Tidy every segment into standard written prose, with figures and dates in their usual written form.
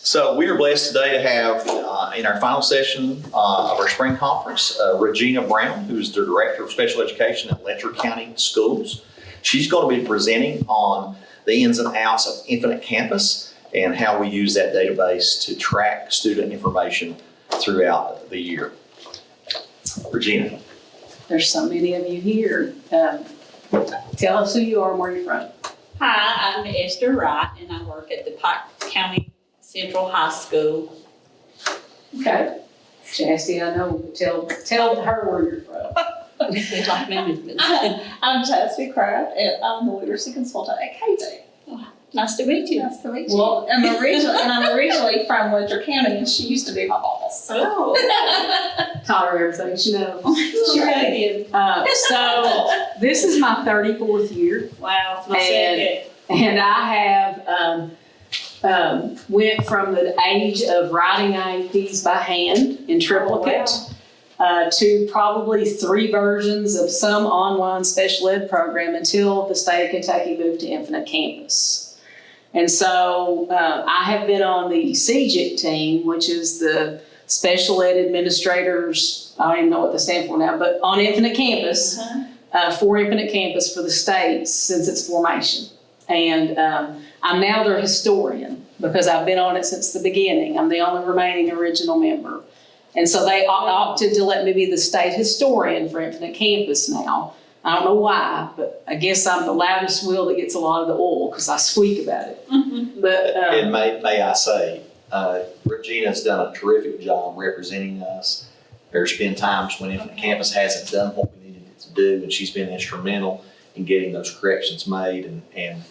So we are blessed today to have in our final session of our spring conference, Regina Brown, who's the Director of Special Education at Letcher County Schools. She's going to be presenting on the ins and outs of Infinite Campus and how we use that database to track student information throughout the year. Regina. There's so many of you here. Tell us who you are and where you're from. Hi, I'm Esther Wright, and I work at the Pike County Central High School. Okay. Chastity, I know. Tell her where you're from. We like management. I'm Chastity Craft, and I'm the literacy consultant at KJ. Nice to meet you. Nice to meet you. Well, I'm originally from Letcher County, and she used to be my boss. Oh. taught her everything she knows. She really did. So this is my 34th year, Wow. It's my And- second. and I have went from the age of writing IEPs by hand in triplicate to probably 3 versions of some online special ed program until the state of Kentucky moved to Infinite Campus. And so I have been on the CGIC team, which is the Special Ed Administrators, I don't even know what they stand for now, but on Infinite Campus, for Infinite Campus for the state since its formation. And I'm now their historian because I've been on it since the beginning. I'm the only remaining original member. And so they opted to let me be the state historian for Infinite Campus now. I don't know why, but I guess I'm the loudest wheel that gets a lot of the oil because I squeak about it. But And may I say, Regina's done a terrific job representing us. There's been times when Infinite Campus hasn't done what we needed it to do, and she's been instrumental in getting those corrections made. And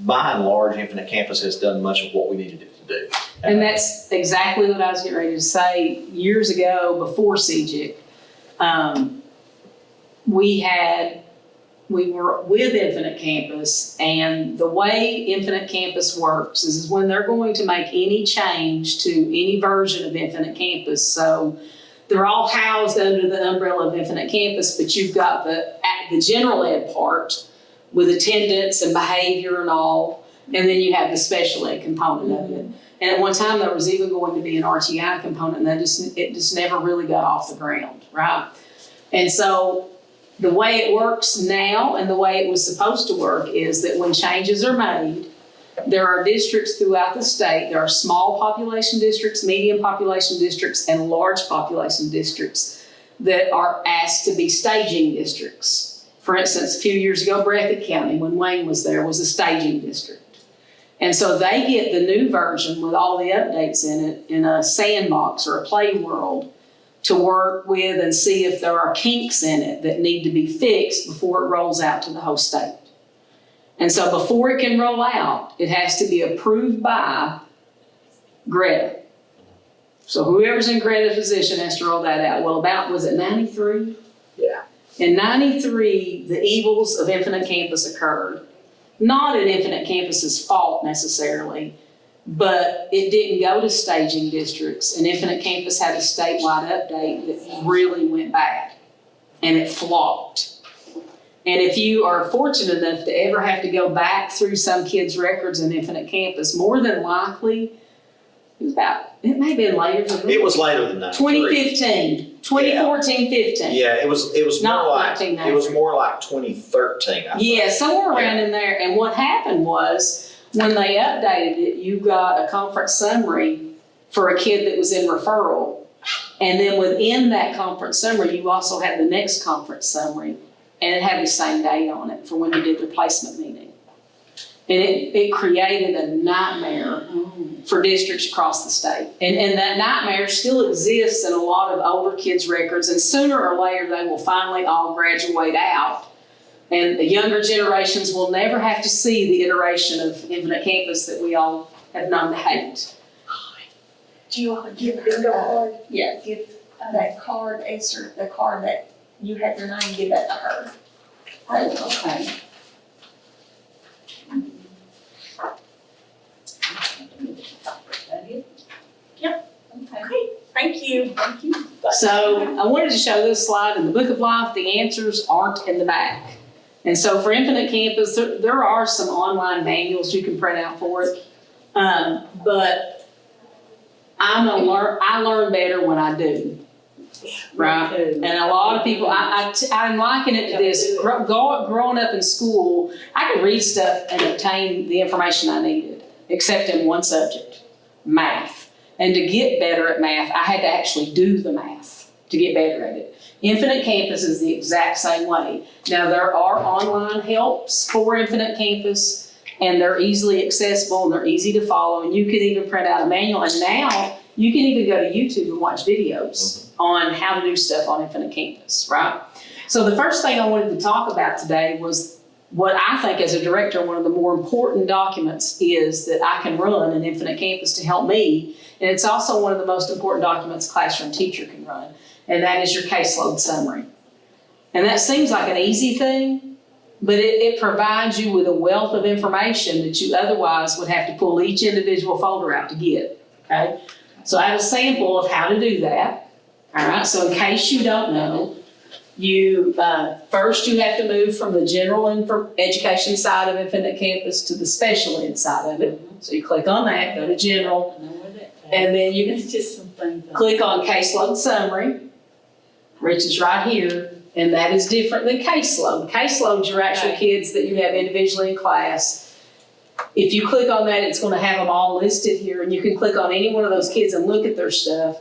by and large, Infinite Campus has done much of what we needed it to do. And that's exactly what I was getting ready to say. Years ago, before CGIC, we were with Infinite Campus, and the way Infinite Campus works is when they're going to make any change to any version of Infinite Campus. So they're all housed under the umbrella of Infinite Campus, but you've got the general ed part with attendance and behavior and all, and then you have the special ed component of it. And at one time, there was even going to be an RTI component, and it just never really got off the ground, right? And so the way it works now and the way it was supposed to work is that when changes are made, there are districts throughout the state. There are small population districts, medium population districts, and large population districts that are asked to be staging districts. For instance, a few years ago, Breathitt County, when Wayne was there, was a staging district. And so they get the new version with all the updates in it in a sandbox or a play world to work with and see if there are kinks in it that need to be fixed before it rolls out to the whole state. And so before it can roll out, it has to be approved by Greta. So whoever's in Greta's position has to roll that out. Well, was it 93? Yeah. In 93, the evils of Infinite Campus occurred. Not at Infinite Campus's fault necessarily, but it didn't go to staging districts, and Infinite Campus had a statewide update that really went bad, and it flopped. And if you are fortunate enough to ever have to go back through some kid's records in Infinite Campus, more than likely, it may have been later than that. It was later than that. 2015, 2014, 15. Yeah, it was Not more like 1993. it was more like 2013. I think. Yeah, somewhere around in there. And what happened was, when they updated it, you got a conference summary for a kid that was in referral. And then within that conference summary, you also had the next conference summary. And it had the same date on it for when you did the placement meeting. And it created a nightmare for districts across the state. And that nightmare still exists in a lot of older kids' records. And sooner or later, they will finally all graduate out. And the younger generations will never have to see the iteration of Infinite Campus that we all have known to hate. Do you want to give the card? Yeah, give that card, Esther, the card that you had your name, give that to her. Okay. Okay, thank you. Thank you. So I wanted to show this slide. In the Book of Life, the answers aren't in the back. And so for Infinite Campus, there are some online manuals you can print out for it. But I learn better when I do. Right? And a lot of people, I'm liking it to this, growing up in school, I could read stuff and obtain the information I needed, except in one subject, math. And to get better at math, I had to actually do the math to get better at it. Infinite Campus is the exact same way. Now, there are online helps for Infinite Campus, and they're easily accessible and they're easy to follow, and you can even print out a manual. And now, you can even go to YouTube and watch videos on how to do stuff on Infinite Campus, right? So the first thing I wanted to talk about today was what I think as a director, one of the more important documents is that I can run in Infinite Campus to help me. And it's also one of the most important documents a classroom teacher can run. And that is your caseload summary. And that seems like an easy thing, but it provides you with a wealth of information that you otherwise would have to pull each individual folder out to get, okay? So I have a sample of how to do that. All right, so in case you don't know, you first you have to move from the general education side of Infinite Campus to the special ed side of it. So you click on that, go to general, and then you It's just some things. click on caseload summary, which is right here, and that is different than caseload. Caseload's your actual Right. kids that you have individually in class. If you click on that, it's going to have them all listed here, and you can click on any one of those kids and look at their stuff.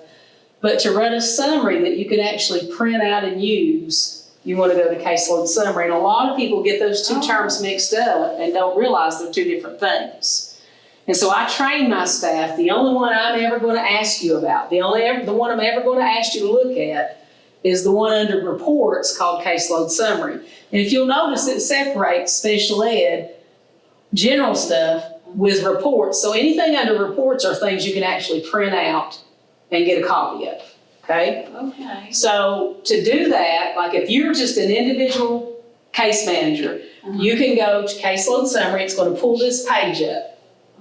But to run a summary that you can actually print out and use, you want to go to caseload summary. And a lot of people get those two terms mixed up and don't realize they're two different things. And so I train my staff, the only one I'm ever going to ask you about, the one I'm ever going to ask you to look at is the one under reports called caseload summary. And if you'll notice, it separates special ed, general stuff, with reports. So anything under reports are things you can actually print out and get a copy of, okay? Okay. So to do that, like if you're just an individual case manager, you can go to caseload summary, it's gonna pull this page up.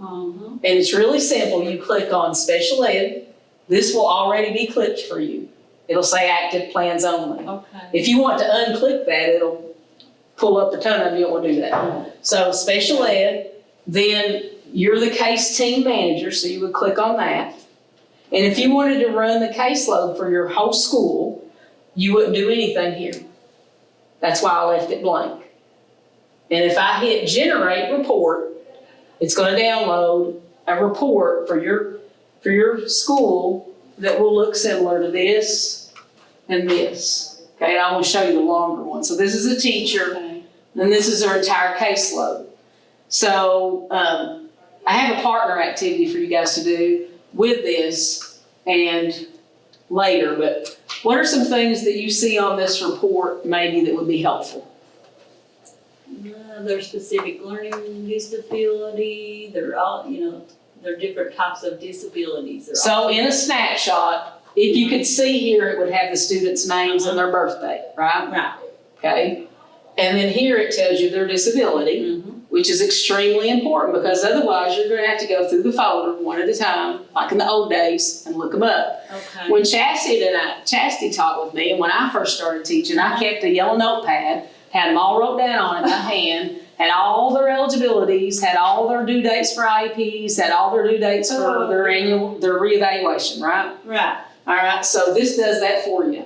And it's really simple, you click on special ed, this will already be clicked for you. It'll say active plans only. Okay. If you want to unclick that, it'll pull up a ton of them, you don't wanna do that. So special ed, then you're the case team manager, so you would click on that. And if you wanted to run the caseload for your whole school, you wouldn't do anything here. That's why I left it blank. And if I hit generate report, it's going to download a report for your school that will look similar to this and this. Okay, and I will show you the longer one. So this is a teacher, and this is their entire caseload. So I have a partner activity for you guys to do with this and later, but what are some things that you see on this report maybe that would be helpful? There's specific learning disability, they're all, they're different types of disabilities. So in a snapshot, if you could see here, it would have the students' names and their birthday, right? Right. Okay. And then here it tells you their disability, which is extremely important because otherwise you're going to have to go through the folder one at a time, like in the old days, and look them up. Okay. When Chastity taught with me, and when I first started teaching, I kept a yellow notepad, had them all wrote down on it by hand, had all their eligibilities, had all their due dates for IEPs, had all their due dates for their reevaluation, right? Right. All right, so this does that for you,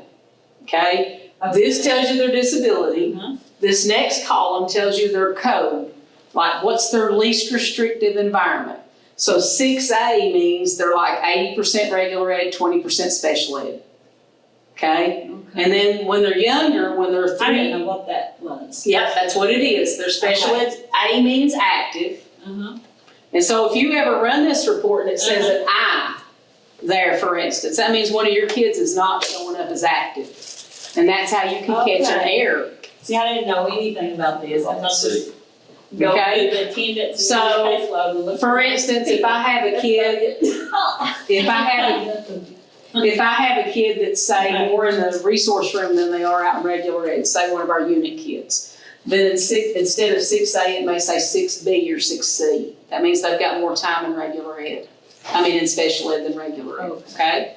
okay? This tells you their disability. This next column tells you their code, like what's their least restrictive environment. So 6A means they're like 80% regular ed, 20% special ed, okay? And then when they're younger, when they're 3. I didn't know what that was. Yep, that's what it is. They're special ed. A means active. And so if you ever run this report and it says an I there, for instance, that means one of your kids is not showing up as active. And that's how you can catch an error. See, I didn't know anything about this. I just go Okay. through the attendance and So, caseload and look. For instance, if I have a kid, if I have a kid that's, say, more in the resource room than they are out in regular ed, say one of our unit kids, then instead of 6A, it may say 6B or 6C. That means they've got more time in regular ed. In special ed than regular ed, okay?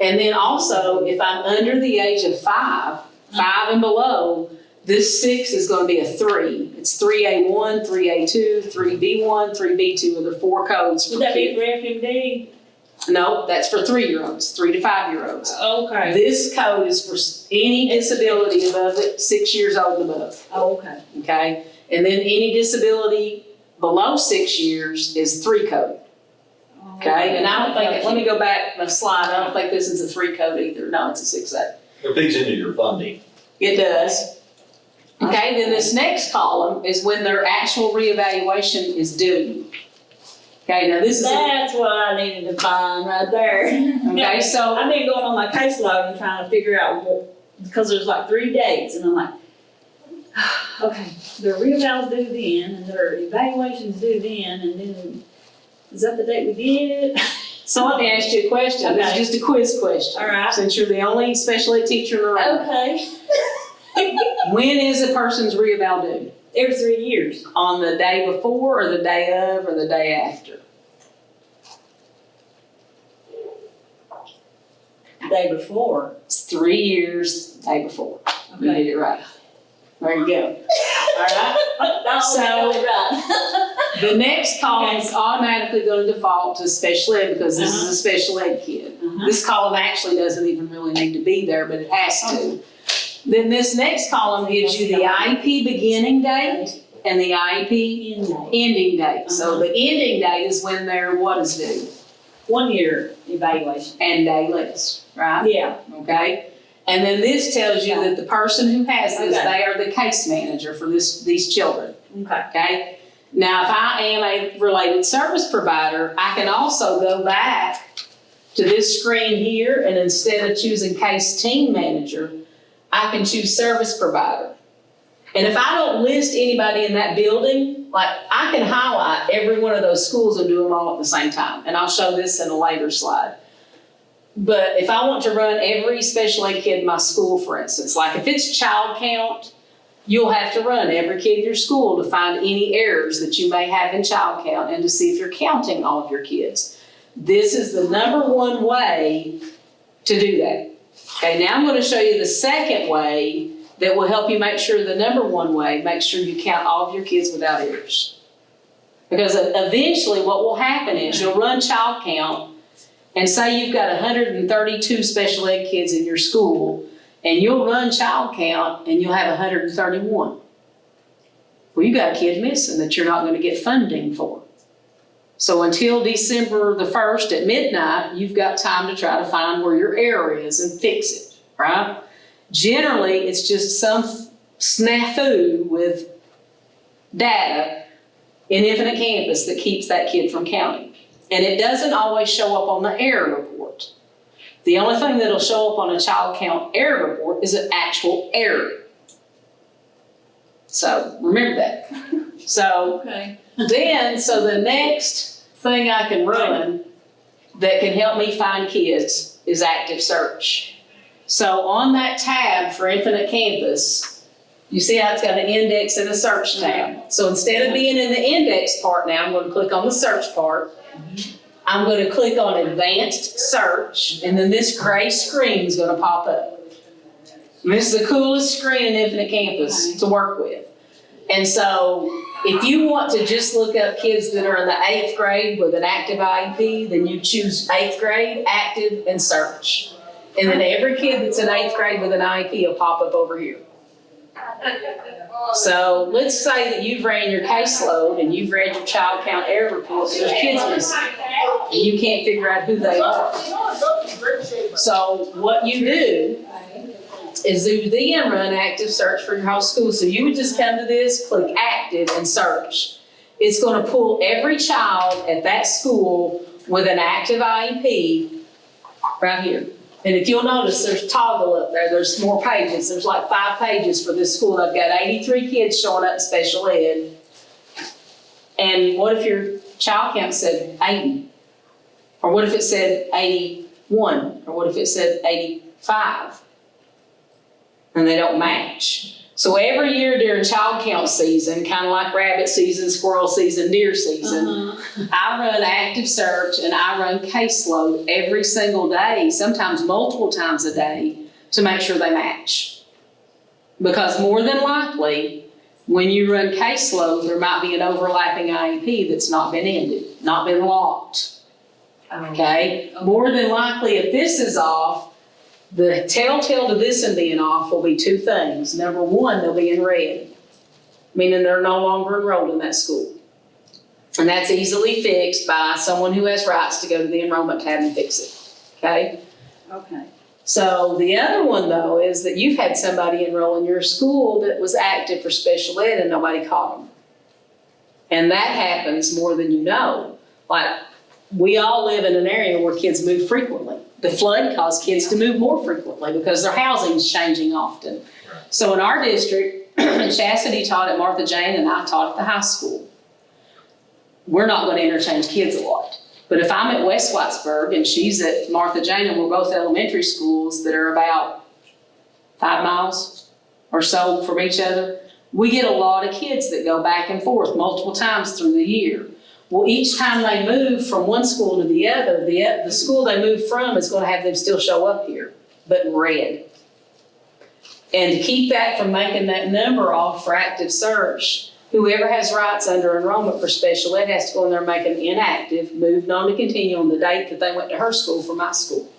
And then also, if I'm under the age of 5 and below, this 6 is going to be a 3. It's 3A1, 3A2, 3B1, 3B2 are the 4 codes for Would that be kids. for FMD? No, that's for 3-year-olds, 3 to 5-year-olds. Okay. This code is for any disability above 6 years old and above, Okay. okay? And then any disability below 6 years is 3 code, okay? And I don't think, let me go back my slide, I don't think this is a 3 code either, no, it's a 6A. It feeds into your funding. It does. Okay, then this next column is when their actual reevaluation is due. Okay, now this is, That's what I needed to find right there. okay, so, I've been going on my caseload and trying to figure out, because there's like 3 dates, and I'm like, okay, their reeval's due then, and their evaluation's due then, and then, is that the date we did? so let me ask you a question, this is Okay. just a quiz question. All right. Since you're the only special ed teacher in the room. Okay. When is a person's reeval due? Every 3 years. On the day before, or the day of, or the day after? The day before. It's 3 years, day before. You Okay. did it right. There you go. All right? So- Right. The next column is automatically going to default to special ed because this is a special ed kid. Uh-huh. This column actually doesn't even really need to be there, but it has to. Then this next column gives you the IEP beginning date and the IEP In May. ending date. So the ending date is when their what is due 1 year evaluation. and day less, right? Yeah. Okay? And then this tells you that the person who has this, Okay. they are the case manager for these children. Okay. Okay? Now, if I am a related service provider, I can also go back to this screen here, and instead of choosing case team manager, I can choose service provider. And if I don't list anybody in that building, like I can highlight every one of those schools and do them all at the same time. And I'll show this in a later slide. But if I want to run every special ed kid in my school, for instance, like if it's child count, you'll have to run every kid in your school to find any errors that you may have in child count and to see if you're counting all of your kids. This is the #1 way to do that. Okay, now I'm going to show you the second way that will help you make sure the #1 way, make sure you count all of your kids without errors. Because eventually what will happen is you'll run child count and say you've got 132 special ed kids in your school, and you'll run child count and you'll have 131. Well, you got a kid missing that you're not going to get funding for. So until December the 1st at midnight, you've got time to try to find where your error is and fix it, right? Generally, it's just some snafu with data in Infinite Campus that keeps that kid from counting. And it doesn't always show up on the error report. The only thing that'll show up on a child count error report is an actual error. So remember that. So Okay. then, so the next thing I can run that can help me find kids is Active Search. So on that tab for Infinite Campus, you see how it's got an index and a search tab. So instead of being in the index part now, I'm going to click on the search part. I'm going to click on Advanced Search, and then this gray screen is going to pop up. And this is the coolest screen in Infinite Campus to work with. And so if you want to just look up kids that are in the 8th grade with an active IEP, then you choose 8th grade, active, and search. And then every kid that's in 8th grade with an IEP will pop up over here. So let's say that you've ran your caseload and you've read your child count error report, there's kids missing, and you can't figure out who they are. So what you do is you then run Active Search for your whole school. So you would just come to this, click Active, and search. It's going to pull every child at that school with an active IEP right here. And if you'll notice, there's toggle up there. There's more pages. There's like 5 pages for this school. I've got 83 kids showing up in special ed. And what if your child count said 80? Or what if it said 81? Or what if it said 85? And they don't match. So every year during child count season, kind of like rabbit season, squirrel season, deer season, I run Active Search and I run caseload every single day, sometimes multiple times a day, to make sure they match. Because more than likely, when you run caseload, there might be an overlapping IEP that's not been ended, not been locked. okay? More than likely, if this is off, the telltale to this and being off will be two things. Number one, they'll be in red, meaning they're no longer enrolled in that school. And that's easily fixed by someone who has rights to go to the enrollment tab and fix it, okay? Okay. So the other one though is that you've had somebody enroll in your school that was active for special ed and nobody caught them. And that happens more than you know. Like, we all live in an area where kids move frequently. The flood caused kids to move more frequently because their housing's changing often. So in our district, Chastity taught at Martha Jane and I taught at the high school. We're not going to interchange kids a lot. But if I'm at West Whitesburg and she's at Martha Jane and we're both elementary schools that are about 5 miles or so from each other, we get a lot of kids that go back and forth multiple times through the year. Well, each time they move from one school to the other, the school they move from is going to have them still show up here, but in red. And to keep that from making that number off for active search, whoever has rights under enrollment for special ed has to go in there and make them inactive, moved on to continue on the date that they went to her school from my school.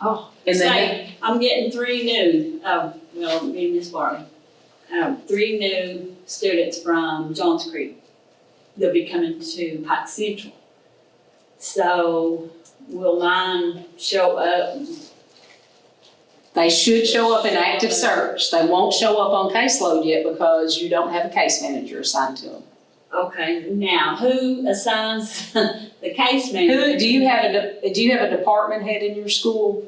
Oh, And then say, I'm getting 3 new, well, me and Miss Barley, 3 new students from Johns Creek. They'll be coming to Pike Central. So will mine show up? they should show up in active search. They won't show up on caseload yet because you don't have a case manager assigned to them. Okay, now who assigns the case manager? Do you have a department head in your school?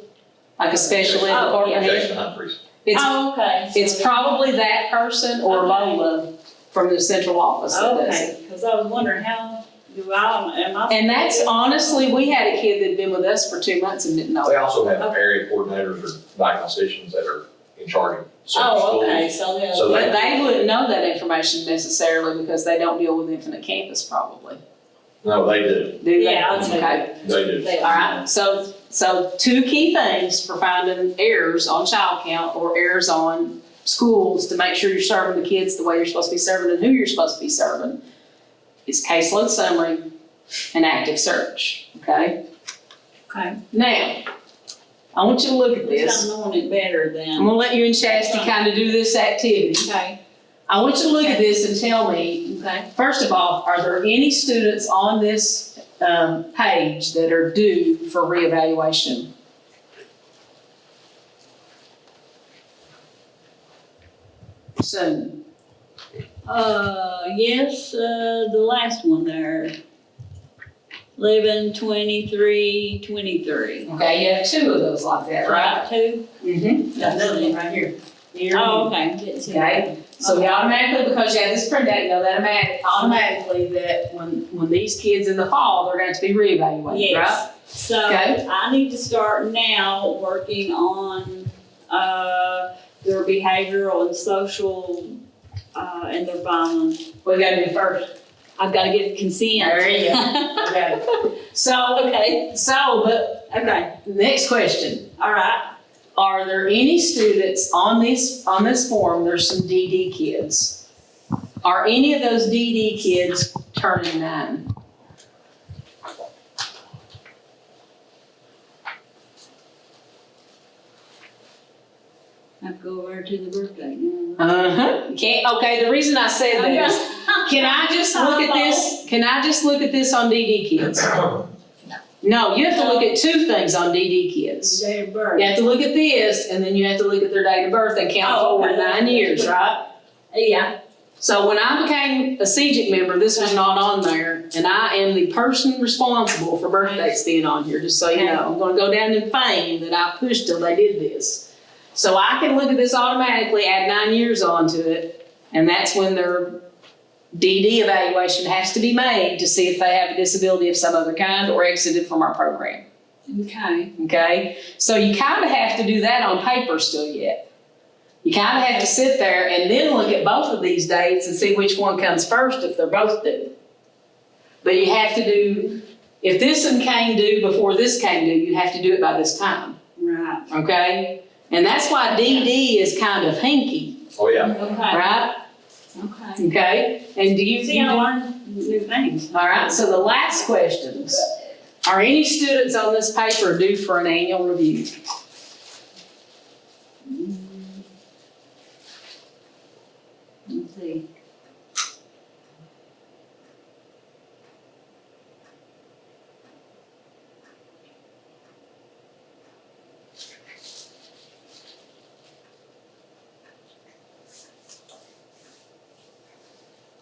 Like a special ed Oh, department head? Jason Humphreys. It's, Oh, okay. it's probably that person or Okay. Lola from the central office that does it. Okay, because I was wondering how do am I? And that's honestly, we had a kid that'd been with us for 2 months and didn't know. They also have area coordinators or diagnosticians that are in charge of certain Oh, schools. okay, so they'll. So But they wouldn't know that information necessarily because they don't deal with Infinite Campus probably. No, they do, Do they? Yeah, I'll say Okay. they do. They All right, so 2 key things for finding errors on child count or errors on schools to make sure you're serving the kids the way you're supposed to be serving and who you're supposed to be serving is caseload summary and active search, okay? Okay. Now, I want you to look at At least this. I'm knowing it better I'm than. gonna let you and Chastity kind of do this activity. Okay. I want you to look at this and tell me, Okay. first of all, are there any students on this page that are due for reevaluation? Soon. Yes, the last one there. 11, 23, 23. Okay, you have 2 of those like that, right? 2? Mm-hmm. Got another one right here. Here. Oh, okay. Didn't see that. Okay, so we automatically, because you have this printout, you know that automatically that when these kids in the fall, they're going to be reevaluated, right? Yes. So Okay. I need to start now working on their behavioral and social and their violence. What we got to do first? I've got to get consent. There you go. Okay. So, Okay. but Okay. next question. All right. Are there any students on this form, there's some DD kids. Are any of those DD kids turning 9? I have to go over to the birthday now. Uh-huh. Okay, the reason I said that is, can I just look at this? Can I just look at this on DD kids? No, you have to look at 2 things on DD kids. Day of birth. You have to look at this, and then you have to look at their date of birth and count Oh, forward okay. 9 years, right? Yeah. So when I became a CEGIC member, this was not on there, and I am the person responsible for birthdays being on here, just so you know. I'm gonna go down in fame that I pushed till they did this. So I can look at this automatically, add 9 years onto it, and that's when their DD evaluation has to be made to see if they have a disability of some other kind or exited from our program, Okay. okay? So you kinda have to do that on paper still yet. You kinda have to sit there and then look at both of these dates and see which one comes first if they're both due. But you have to do, if this one came due before this came due, you have to do it by this time, Right. okay? And that's why DD is kind of hinky, Oh, yeah. Okay. right? Okay. Okay? And do you See, I learned new things. All right, so the last questions. Are any students on this paper due for an annual review? Let's see.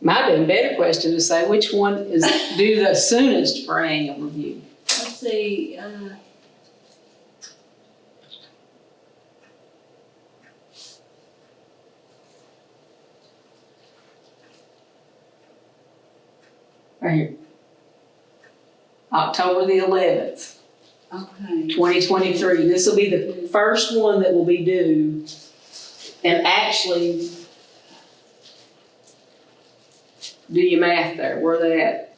Might have been a better question to say which one is due the soonest for an annual review. Let's see, Right here. October the 11th, okay. 2023. This will be the first one that will be due. And actually, do your math there. Where they at?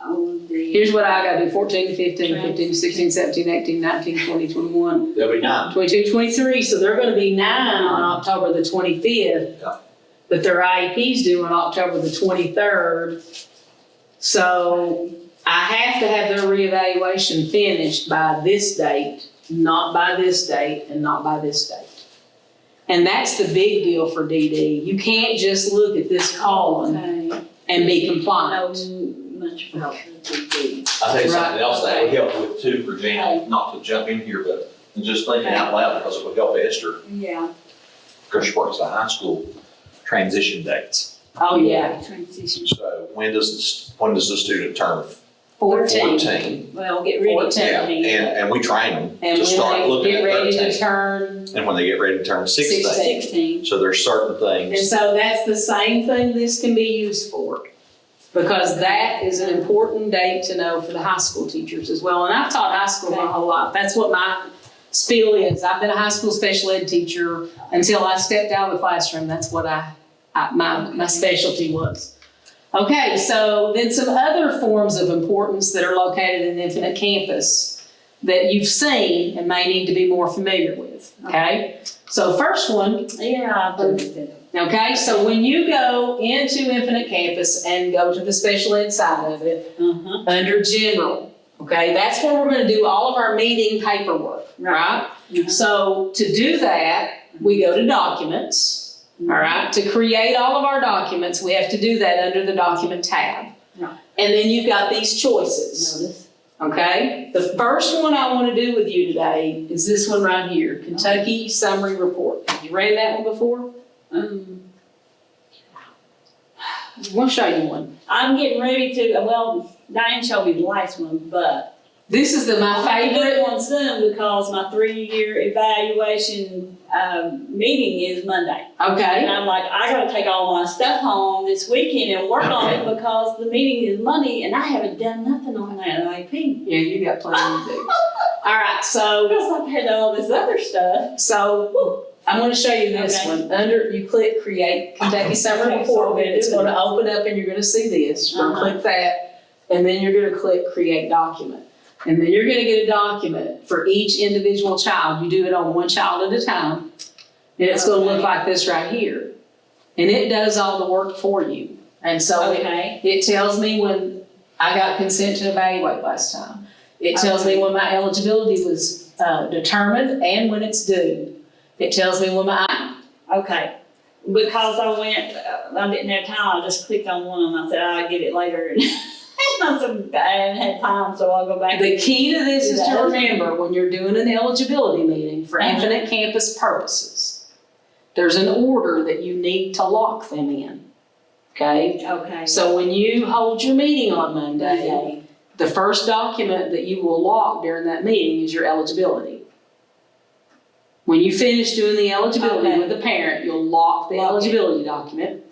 Oh, the. Here's what I gotta do. 14 to 15, 15 to 16, 17, 18, 19, 20, 21, There'll be 9. 22, 23. So they're gonna be 9 on October the 25th. Yeah. But their IEP's due on October the 23rd. So I have to have their reevaluation finished by this date, not by this date, and not by this date. And that's the big deal for DD. You can't just look at this column Okay. and be I know compliant. much about the DD. I'll tell you something Right. else that would help with too, Regina, not to jump in here, but just thinking out loud because it would help Esther, Yeah. because she works at high school, transition dates. Oh, yeah. Transition. So when does the student turn 14. 14? Well, get ready to. 14. Yeah, and we train them And to when start they looking get at ready to 13. turn, And when they get ready to turn 16. 16. So there's certain and things. so that's the same thing this can be used for. Because that is an important date to know for the high school teachers as well. And I've taught high school my whole life. That's what my spiel is. I've been a high school special ed teacher until I stepped out of the classroom. That's what my specialty was. Okay, so then some other forms of importance that are located in Infinite Campus that you've seen and may need to be more familiar with, okay? So first one, Yeah, I believe it. okay, so when you go into Infinite Campus and go to the special ed side of it, Uh-huh. under general, okay, that's where we're gonna do all of our meeting paperwork, right? Mhm. So to do that, we go to documents, all right? To create all of our documents, we have to do that under the document tab. Right. And then you've got these choices, Notice. okay? The first one I wanna do with you today is this one right here, Kentucky Summary Report. Have you read that one before? I wanna show you one. I'm getting ready to, well, Diane showed me the last one, but This is my my favorite. favorite one soon because my 3-year evaluation, meeting is Monday. Okay, And I'm like, I gotta take all my stuff home this weekend and work on it because the meeting is Monday and I haven't done nothing on that IP. yeah, you got plenty to do. All right, so Because I've had all this other stuff. I'm gonna show you this Okay. one. Under, you click Create Kentucky Summary Okay, Report, so and it's do gonna that. open up and you're gonna see this. You're gonna Uh-huh. click that, and then you're gonna click Create Document. And then you're gonna get a document for each individual child. You do it on one child at a time. And it's gonna look Okay. like this right here. And it does all the work for you. And so Okay. it tells me when I got consent to evaluate last time. It tells me when my eligibility was determined and when it's due. It tells me when my, Okay. Because I went, I didn't have time, I just clicked on one and I said, I'll get it later. And I said, I haven't had time, so I'll go back. the key to this is to Yes. remember when you're doing an eligibility meeting for Uh-huh. Infinite Campus purposes, there's an order that you need to lock them in, okay? Okay. So when you hold your meeting on Monday, the first document that you will lock during that meeting is your eligibility. When you finish doing the eligibility Okay. with the parent, you'll lock the Lock it. eligibility document.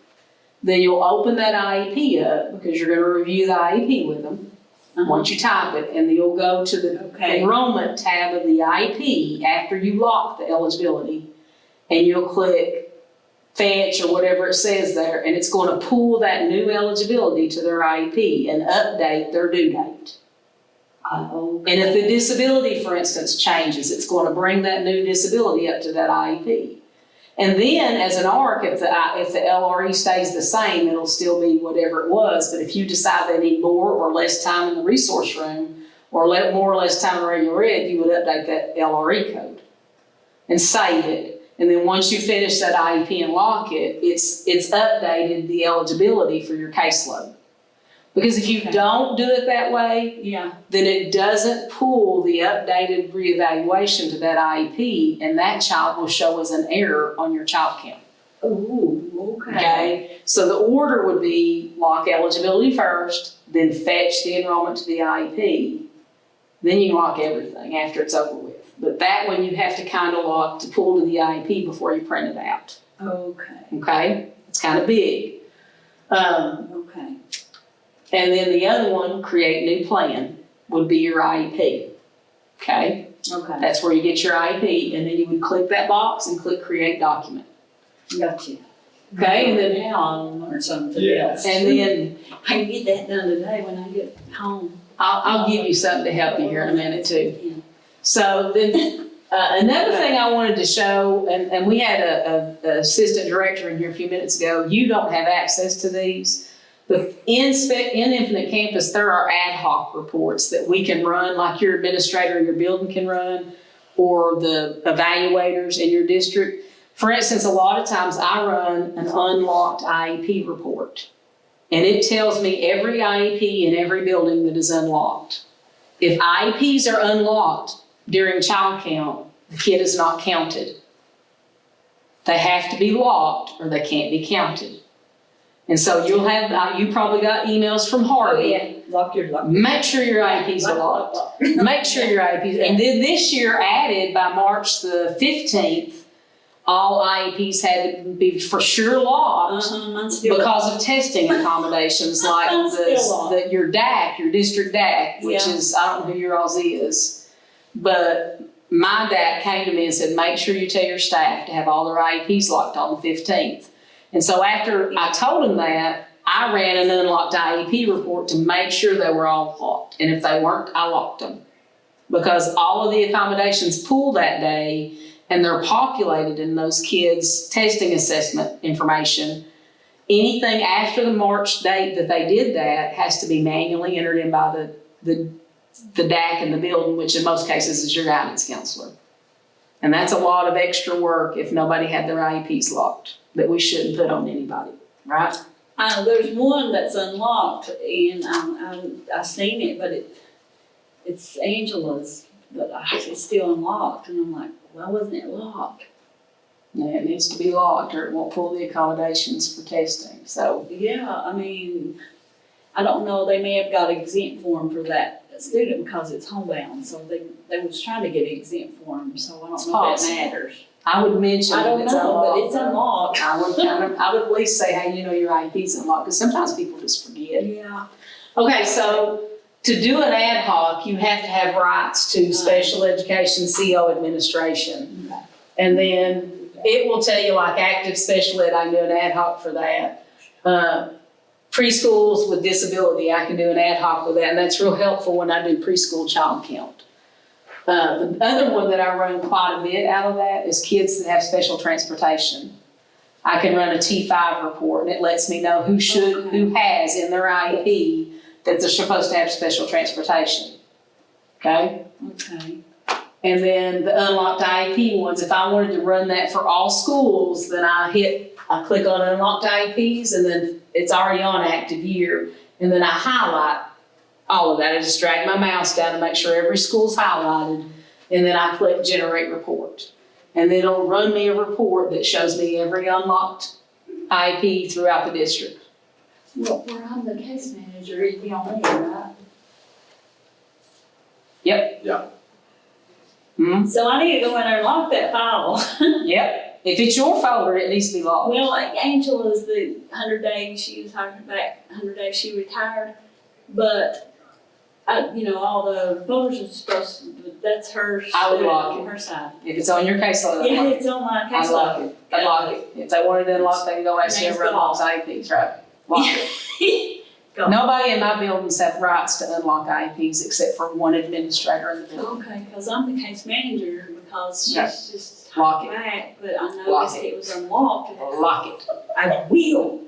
Then you'll open that IEP up because you're gonna review the IEP with them. Uh-huh. Once you type it, and then you'll go to the Okay. enrollment tab of the IEP after you lock the eligibility. And you'll click fetch or whatever it says there, and it's gonna pull that new eligibility to their IEP and update their due date. Okay. And if the disability, for instance, changes, it's gonna bring that new disability up to that IEP. And then as an ARC, if the LRE stays the same, it'll still be whatever it was. But if you decide they need more or less time in the resource room, or more or less time in regular ed, you would update that LRE code and save it. And then once you finish that IEP and lock it, it's updated the eligibility for your caseload. Because if you don't do it that way, Yeah. then it doesn't pull the updated reevaluation to that IEP, and that child will show as an error on your child count. Ooh, okay. Okay? So the order would be lock eligibility first, then fetch the enrollment to the IEP, then you can lock everything after it's over with. But that one you have to kind of lock to pull to the IEP before you print it out. Okay, Okay? It's kind of big. okay. And then the other one, create new plan, would be your IEP. Okay? Okay, That's where you get your IEP, and then you would click that box and click create document. gotcha. Okay? And then, Now I'll learn something Yeah. else. and then I can get that done today when I get home. I'll give you something to help you here in a minute too. So then, another thing I wanted to show, and we had a assistant director in here a few minutes ago, you don't have access to these. But in Infinite Campus, there are ad hoc reports that we can run, like your administrator in your building can run, or the evaluators in your district. For instance, a lot of times I run an unlocked IEP report. And it tells me every IEP in every building that is unlocked. If IEPs are unlocked during child count, the kid is not counted. They have to be locked or they can't be counted. And so you'll have, you probably got emails from Harvey. Lock. Make sure your IEPs are locked. Make sure your IEPs, and then this year added by March the 15th, all IEPs had to be for sure locked Mine's still because of testing accommodations like Mine's still locked. your DAC, your district DAC, which Yeah. is, I don't know who your all's is, but my DAC came to me and said, make sure you tell your staff to have all their IEPs locked on the 15th. And so after I told him that, I ran an unlocked IEP report to make sure they were all locked. And if they weren't, I locked them. Because all of the accommodations pull that day and they're populated in those kids' testing assessment information. Anything after the March date that they did that has to be manually entered in by the DAC in the building, which in most cases is your guidance counselor. And that's a lot of extra work if nobody had their IEPs locked that we shouldn't put on anybody, right? There's one that's unlocked, and I seen it, but it's Angela's, but it's still unlocked, and I'm like, why wasn't it locked? Yeah, it needs to be locked or it won't pull the accommodations for testing, so. Yeah, I mean, I don't know, they may have got exempt form for that student because it's homebound, so they was trying to get exempt form, so I don't know if that matters. I would mention I that don't it's know, but unlocked. it's unlocked. I would at least say, hey, your IEP's unlocked, because sometimes people just forget. Yeah. Okay, so to do an ad hoc, you have to have rights to special education CO administration. Okay. And then it will tell you like active special ed, I can do an ad hoc for that. Preschools with disability, I can do an ad hoc with that, and that's real helpful when I do preschool child count. The other one that I run quite a bit out of that is kids that have special transportation. I can run a T5 report and it lets me know who has in their IEP that they're supposed to have special transportation. Okay? Okay. And then the unlocked IEP ones, if I wanted to run that for all schools, then I click on unlocked IEPs and then it's already on active year. And then I highlight all of that. I just drag my mouse down to make sure every school's highlighted. And then I click generate report. And then it'll run me a report that shows me every unlocked IEP throughout the district. Well, where I'm the case manager, it'd be on there, right? Yep. Yeah. Mm-hmm. So I need to go in there and lock that file. Yep. If it's your folder, it needs to be locked. Well, like Angela's the 100 days, she was talking back 100 days she retired, but all the folders are supposed to, that's her. I would lock it. Her side. If it's on your caseload, Yeah, it's on my I case. lock it. I lock it. If they wanted it unlocked, they can go ask Name's whoever unlocks IEPs, right? Lock it. Go. Nobody in my buildings have rights to unlock IEPs except for one administrator in the building. Okay, because I'm the case manager, because Yeah. she's just Lock talking it. back, but I Lock noticed it was unlocked. Lock it. I will.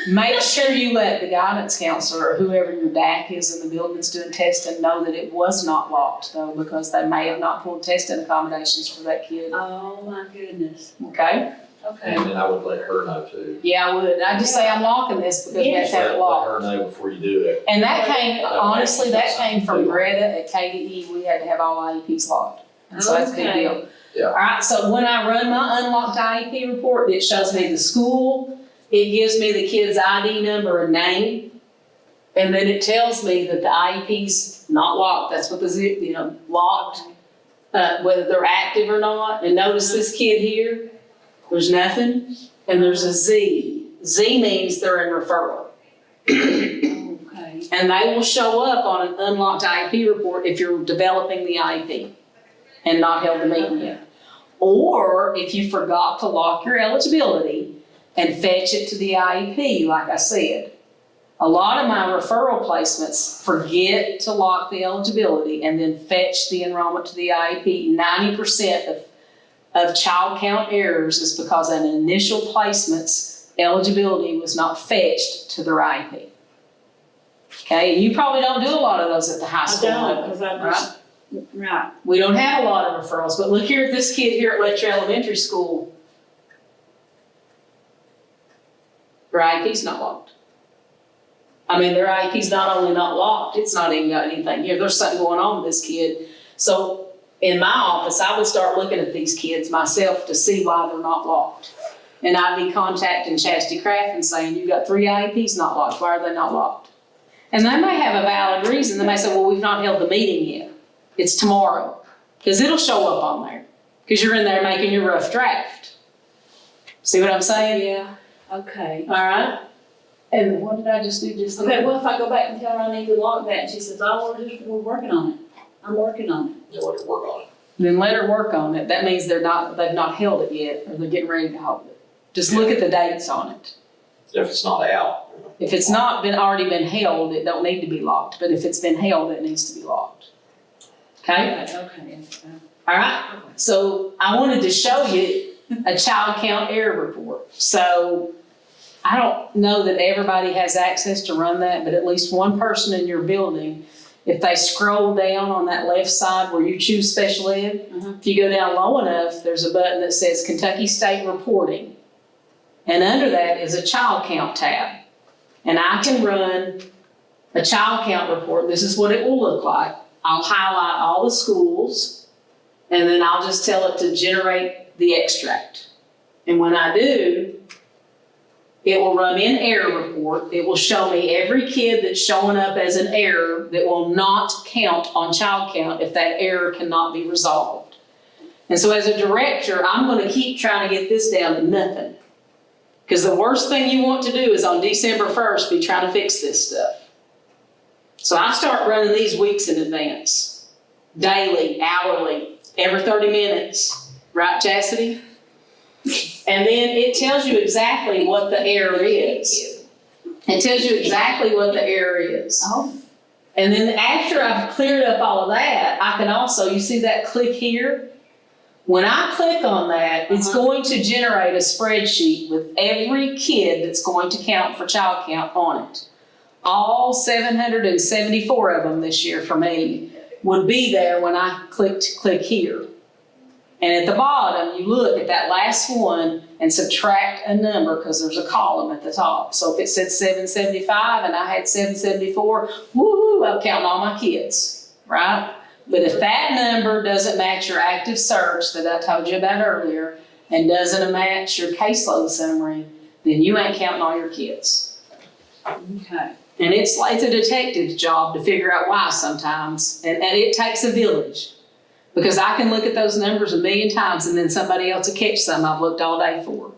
Make sure you let the guidance counselor or whoever your DAC is in the building that's doing testing know that it was not locked though, because they may have not pulled testing accommodations for that kid, Oh, my goodness. okay? Okay. And then I would let her know too. Yeah, I would. I'd just say I'm locking this because we have to have it Let locked. her know before you do it. And that came, Okay. honestly, that came from Greta at KDE. We had to have all IEPs locked. And so that's a big Okay. deal. Yeah. All right, so when I run my unlocked IEP report, it shows me the school, it gives me the kid's ID number and name, and then it tells me that the IEP's not locked. That's what the, locked, whether they're active or not. And notice this kid here, there's nothing, and there's a Z. Z means they're in referral. Okay. And they will show up on an unlocked IEP report if you're developing the IEP and not held the meeting yet. Or if you forgot to lock your eligibility and fetch it to the IEP, like I said. A lot of my referral placements forget to lock the eligibility and then fetch the enrollment to the IEP. 90% of child count errors is because an initial placement's eligibility was not fetched to their IEP. Okay, and you probably don't do a lot of those at the high I school don't, level, because I right? just, right. We don't have a lot of referrals, but look here at this kid here at Letcher Elementary School. Their IEP's not locked. I mean, their IEP's not only not locked, it's not even got anything here. There's something going on with this kid. So in my office, I would start looking at these kids myself to see why they're not locked. And I'd be contacting Chastity Craft and saying, you got 3 IEPs not locked, why are they not locked? And they may have a valid reason. They may say, well, we've not held the meeting yet. It's tomorrow. Because it'll show up on there. Because you're in there making your rough draft. See what I'm saying? Yeah, okay. All right. And what did I just do just then? Okay, well, if I go back and tell her I need to lock that, and she says, oh, we're working on it. I'm working on it. Yeah, let her work on it. Then let her work on it. That means they've not held it yet, or they're getting ready to hold it. Just look at the dates on it. If it's not out. If it's not already been held, it don't need to be locked. But if it's been held, it needs to be locked. Okay? Okay. All right. So I wanted to show you a child count error report. So I don't know that everybody has access to run that, but at least one person in your building, if they scroll down on that left side where you choose special ed, if you go down low enough, there's a button that says Kentucky State Reporting. And under that is a child count tab. And I can run a child count report. This is what it will look like. I'll highlight all the schools, and then I'll just tell it to generate the extract. And when I do, it will run in error report. It will show me every kid that's showing up as an error that will not count on child count if that error cannot be resolved. And so as a director, I'm going to keep trying to get this down to nothing. Because the worst thing you want to do is on December 1st be trying to fix this stuff. So I start running these weeks in advance. Daily, hourly, every 30 minutes. Right, Chastity? And then it tells you exactly what the error is. It tells you exactly what the error is. Oh. And then after I've cleared up all of that, I can also, you see that click here? When I click on that, it's going to generate a spreadsheet with every kid that's going to count for child count on it. All 774 of them this year for me would be there when I click here. And at the bottom, you look at that last one and subtract a number because there's a column at the top. So if it said 775 and I had 774, woohoo, I'm counting all my kids, right? But if that number doesn't match your active search that I told you about earlier and doesn't match your caseload summary, then you ain't counting all your kids. Okay. And it's a detective's job to figure out why sometimes. And it takes a village. Because I can look at those numbers a million times and then somebody else will catch some I've looked all day for.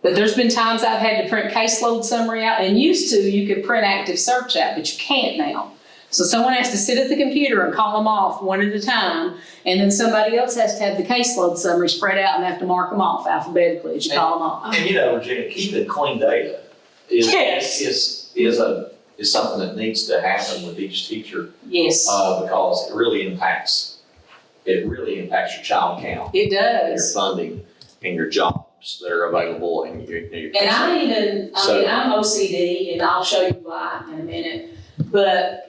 But there's been times I've had to print caseload summary out, and used to you could print active search out, but you can't now. So someone has to sit at the computer and call them off one at a time, and then somebody else has to have the caseload summary spread out and have to mark them off alphabetically as you call them off. And Regina, keeping clean data Yes. is a is something that needs to happen with each teacher, Yes, because it really impacts your child count, it your does. funding, and your jobs that are available, and your. And I'm OCD, and I'll show you why in a minute, but,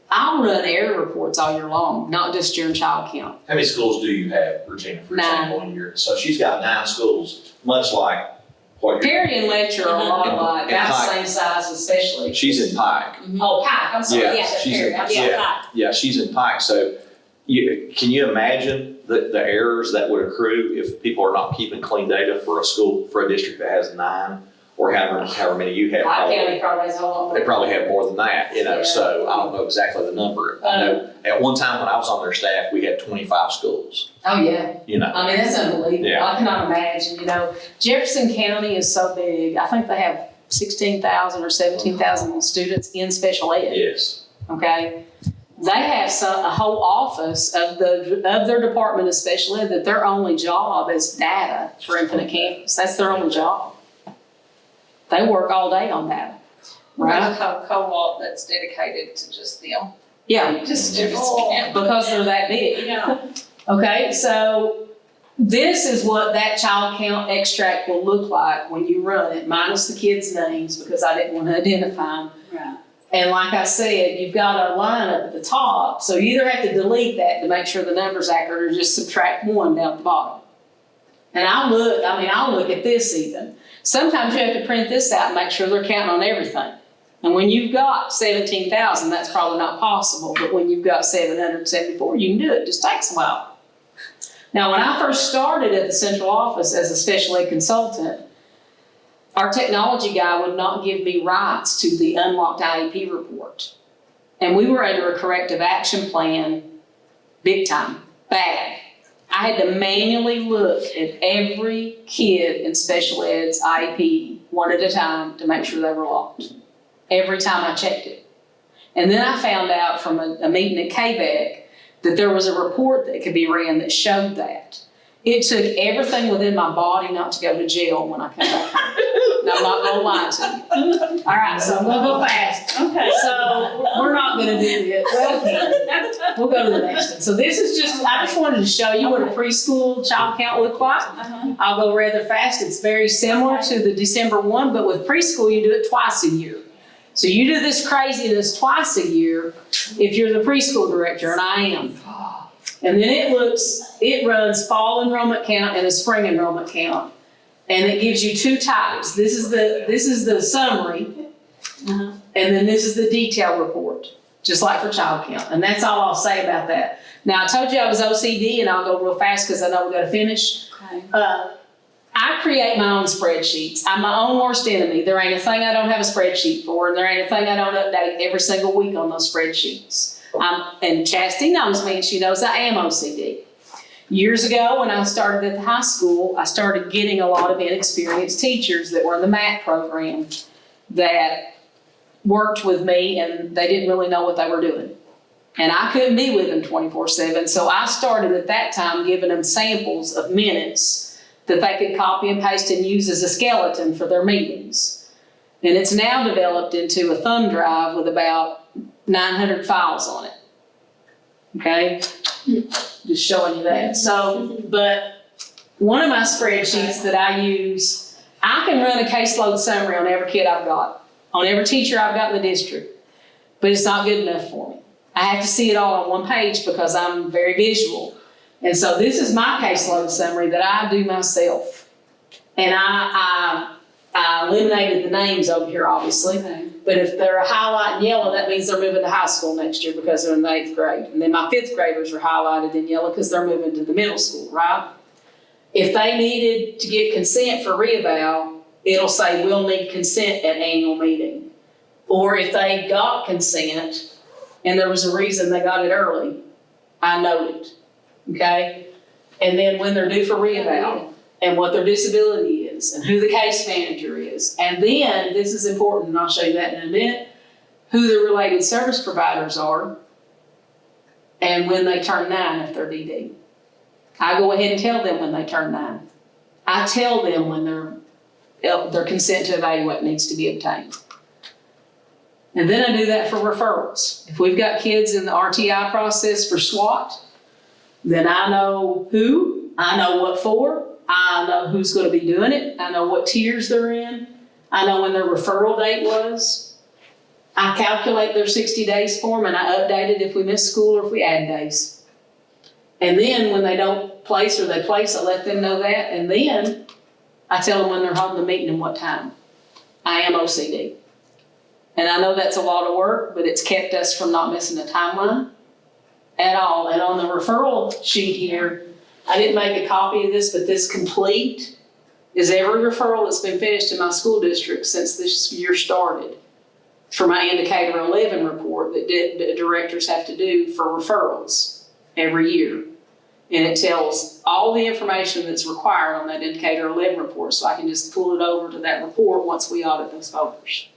I'll run error reports all year long, not just during child count. How many schools do you have, Regina, for example, in your, so she's got 9 schools, much like what you're. Perry and Letcher are a lot And- alike, and about the Pike. same size especially. She's in Pike. Oh, Pike, I'm sorry, Yeah, yeah, that's she's Perry, in- I'm sorry. yeah. Yeah, she's in Pike, so can you imagine the errors that would accrue if people are not keeping clean data for a school, for a district that has 9, or however many you have? Pike County probably has a lot more. They probably have more than that, Yeah. so I don't know exactly the number. I know at one time when I was on their staff, we had 25 schools, Oh, yeah. I mean, that's unbelievable. Yeah. I cannot imagine, Jefferson County is so big. I think they have 16,000 or 17,000 students in special ed, Yes. okay? They have a whole office of their Department of Special Ed that their only job is data for Infinite Campus. That's their only job. They work all day on data, There's right? a co-op that's dedicated to just them. Yeah, Just because they're that big. Yeah. Okay, so this is what that child count extract will look like when you run it, minus the kids' names, because I didn't want to identify them. Right. And like I said, you've got a line up at the top, so you either have to delete that to make sure the number's accurate, or just subtract 1 down at the bottom. And I'll look at this even. Sometimes you have to print this out and make sure they're counting on everything. And when you've got 17,000, that's probably not possible, but when you've got 774, you can do it. It just takes a while. Now, when I first started at the central office as a special ed consultant, our technology guy would not give me rights to the unlocked IEP report. And we were under a corrective action plan, big time, bad. I had to manually look at every kid in special ed's IEP one at a time to make sure they were locked. Every time I checked it. And then I found out from a meeting at KVEC that there was a report that could be ran that showed that. It took everything within my body not to go to jail when I came back home. And I'm not gonna lie to you. All right, so I'm gonna go fast. Okay. So we're not gonna do this. Well, we can. We'll go to the next one. So this is I just wanted to show you what a preschool child count looked like. I'll go rather fast. It's very similar to the December one, but with preschool, you do it twice a year. So you do this craziness twice a year if you're the preschool director, and I am. And then it runs fall enrollment count and a spring enrollment count. And it gives you 2 types. This is the summary, and then this is the detail report, just like for child count. And that's all I'll say about that. Now, I told you I was OCD, and I'll go real fast because I know we got to finish. Okay. I create my own spreadsheets. I'm my own worst enemy. There ain't a thing I don't have a spreadsheet for, and there ain't a thing I don't update every single week on those spreadsheets. And Chastity knows me, and she knows I am OCD. Years ago, when I started at the high school, I started getting a lot of inexperienced teachers that were in the MAT program that worked with me, and they didn't really know what they were doing. And I couldn't be with them 24/7, so I started at that time giving them samples of minutes that they could copy and paste and use as a skeleton for their meetings. And it's now developed into a thumb drive with about 900 files on it. Okay? Just showing you that. So, but one of my spreadsheets that I use, I can run a caseload summary on every kid I've got, on every teacher I've got in the district, but it's not good enough for me. I have to see it all on one page because I'm very visual. And so this is my caseload summary that I do myself. And I eliminated the names over here, obviously. Okay. But if they're highlighted in yellow, that means they're moving to high school next year because they're in the 8th grade. And then my 5th graders are highlighted in yellow because they're moving to the middle school, right? If they needed to get consent for reeval, it'll say we'll need consent at annual meeting. Or if they got consent and there was a reason they got it early, I note it. Okay? And then when they're due for reeval, and what their disability is, and who the case manager is. And then, this is important, and I'll show you that in a minute, who the related service providers are, and when they turn 9 if they're DD. I go ahead and tell them when they turn 9. I tell them when their consent to evaluate needs to be obtained. And then I do that for referrals. If we've got kids in the RTI process for SWAT, then I know who, I know what for, I know who's gonna be doing it, I know what tiers they're in, I know when their referral date was. I calculate their 60 days for them and I update it if we miss school or if we add days. And then when they don't place or they place, I let them know that, and then I tell them when they're home, the meeting and what time. I am OCD. And I know that's a lot of work, but it's kept us from not missing a timeline at all. And on the referral sheet here, I didn't make a copy of this, but this complete is every referral that's been finished in my school district since this year started for my indicator 11 report that the directors have to do for referrals every year. And it tells all the information that's required on that indicator 11 report, so I can just pull it over to that report once we audit those folders.